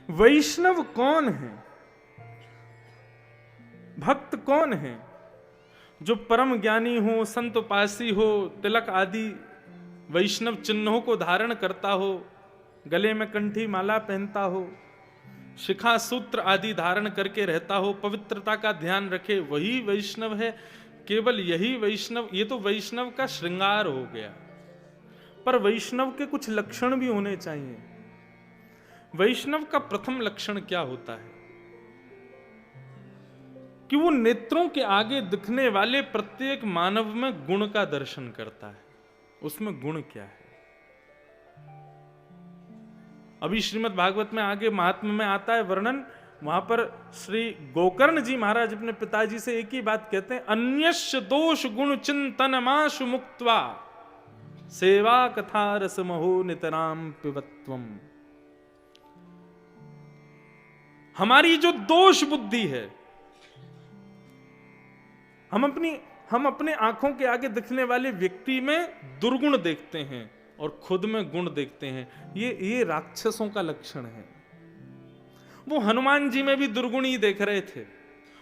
वैष्णव कौन है, भक्त कौन है? जो परम ज्ञानी हो, संत उपासी हो, तिलक आदि वैष्णव चिन्हों को धारण करता हो, गले में कंठी माला पहनता हो, शिखा सूत्र आदि धारण करके रहता हो, पवित्रता का ध्यान रखे, वही वैष्णव है। केवल यही वैष्णव, ये तो वैष्णव का श्रृंगार हो गया, पर वैष्णव के कुछ लक्षण भी होने चाहिए। वैष्णव का प्रथम लक्षण क्या होता है कि वो नेत्रों के आगे दिखने वाले प्रत्येक मानव में गुण का दर्शन करता है। उसमें गुण क्या है? अभी श्रीमद् भागवत में आगे महात्म्य में आता है वर्णन, वहां पर श्री गोकर्ण जी महाराज अपने पिताजी से एक ही बात कहते हैं, अन्यस्य दोष गुण चिंतन माशु मुक्त्वा सेवा कथा रस महो नितराम पिबत्वम। हमारी जो दोष बुद्धि है, हम अपने आंखों के आगे दिखने वाले व्यक्ति में दुर्गुण देखते हैं और खुद में गुण देखते हैं। ये राक्षसों का लक्षण है। वो हनुमान जी में भी दुर्गुण ही देख रहे थे,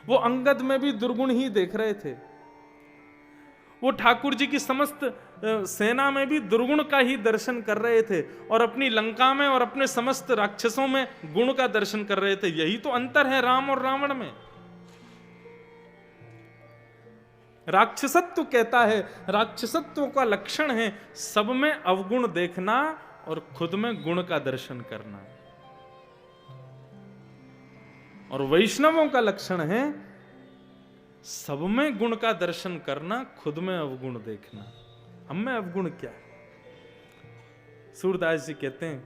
वो अंगद में भी दुर्गुण ही देख रहे थे, वो ठाकुर जी की समस्त सेना में भी दुर्गुण का ही दर्शन कर रहे थे, और अपनी लंका में और अपने समस्त राक्षसों में गुण का दर्शन कर रहे थे। यही तो अंतर है राम और रावण में। राक्षसत्व कहता है, राक्षसत्व का लक्षण है सब में अवगुण देखना और खुद में गुण का दर्शन करना। और वैष्णवों का लक्षण है सब में गुण का दर्शन करना, खुद में अवगुण देखना। हम में अवगुण क्या है? सूरदास जी कहते हैं,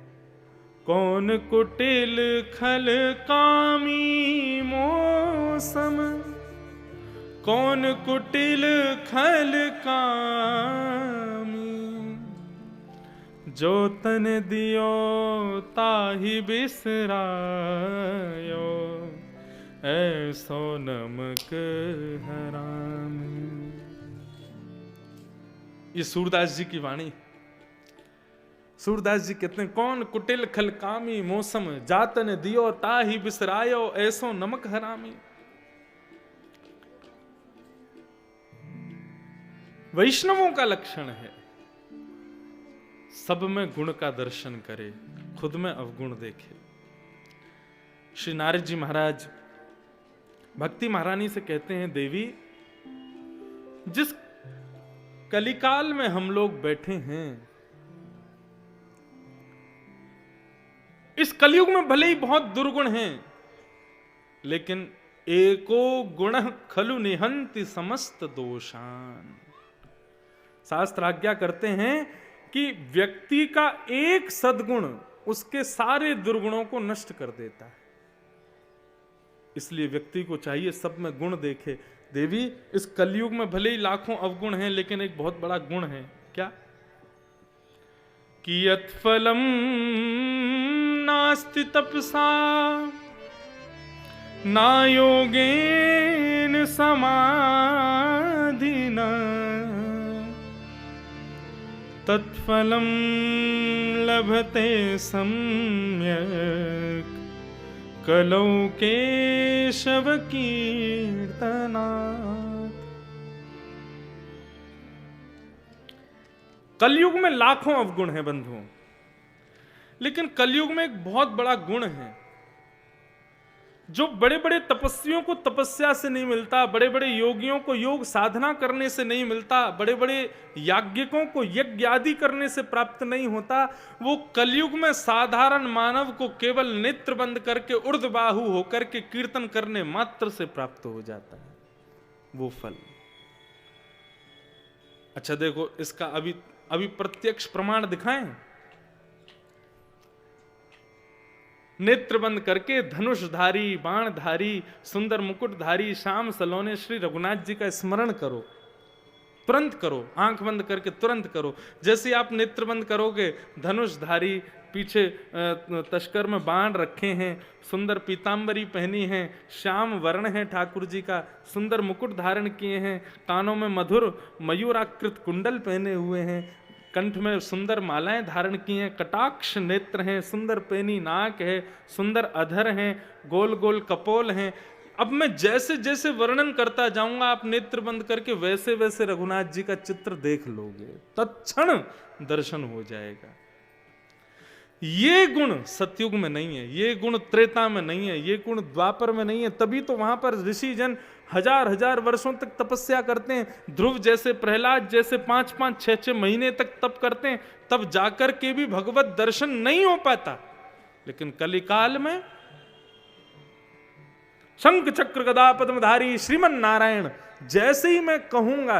कौन कुटिल खल कामी मौसम, कौन कुटिल खल कामी, जो तन दियो ताहि बिसरायो, ऐसो नमक हरामी। ये सूरदास जी की वाणी। सूरदास जी कहते हैं, कौन कुटिल खल कामी मौसम, जातन दियो ताहि बिसरायो, ऐसो नमक हरामी। वैष्णवों का लक्षण है सब में गुण का दर्शन करे, खुद में अवगुण देखे। श्री नारद जी महाराज भक्ति महारानी से कहते हैं, देवी जिस कलिकाल में हम लोग बैठे हैं, इस कलयुग में भले ही बहुत दुर्गुण हैं, लेकिन एको गुण खलु निहंति समस्त दोषान। शास्त्र आज्ञा करते हैं कि व्यक्ति का एक सद्गुण उसके सारे दुर्गुणों को नष्ट कर देता है। इसलिए व्यक्ति को चाहिए सब में गुण देखे। देवी इस कलयुग में भले ही लाखों अवगुण हैं, लेकिन एक बहुत बड़ा गुण है। क्या? कि यत्फलम नास्ति तपसा ना योगेन समाधिना, तत्फलम लभते सम्यक् कलौ केशव कीर्तनात्। कलयुग में लाखों अवगुण हैं बंधुओं, लेकिन कलयुग में एक बहुत बड़ा गुण है जो बड़े बड़े तपस्वियों को तपस्या से नहीं मिलता, बड़े बड़े योगियों को योग साधना करने से नहीं मिलता, बड़े बड़े याज्ञिकों को यज्ञ आदि करने से प्राप्त नहीं होता। वो कलयुग में साधारण मानव को केवल नेत्र बंद करके ऊर्ध्वबाहु होकर के कीर्तन करने मात्र से प्राप्त हो जाता है वो फल। अच्छा देखो, इसका अभी प्रत्यक्ष प्रमाण दिखाएं। नेत्र बंद करके धनुषधारी, बाणधारी, सुंदर मुकुटधारी, श्याम सलोने श्री रघुनाथ जी का स्मरण करो, तुरंत करो, आंख बंद करके तुरंत करो। जैसे आप नेत्र बंद करोगे, धनुषधारी, पीछे तस्कर में बाण रखे हैं, सुंदर पीतांबरी पहनी है, श्याम वर्ण है ठाकुर जी का, सुंदर मुकुट धारण किए हैं, कानों में मधुर मयूराकृत कुंडल पहने हुए हैं, कंठ में सुंदर मालाएं धारण की हैं, कटाक्ष नेत्र हैं, सुंदर पैनी नाक है, सुंदर अधर हैं, गोल गोल कपोल हैं। अब मैं जैसे जैसे वर्णन करता जाऊंगा, आप नेत्र बंद करके वैसे वैसे रघुनाथ जी का चित्र देख लोगे, तत्क्षण दर्शन हो जाएगा। ये गुण सतयुग में नहीं है, ये गुण त्रेता में नहीं है, ये गुण द्वापर में नहीं है। तभी तो वहां पर ऋषि जन हजार हजार वर्षों तक तपस्या करते हैं। ध्रुव जैसे, प्रहलाद जैसे 5-5, 6-6 महीने तक तप करते हैं, तब जाकर के भी भगवत दर्शन नहीं हो पाता। लेकिन कलिकाल में शंख चक्र गदा पद्मधारी श्रीमन नारायण जैसे ही मैं कहूंगा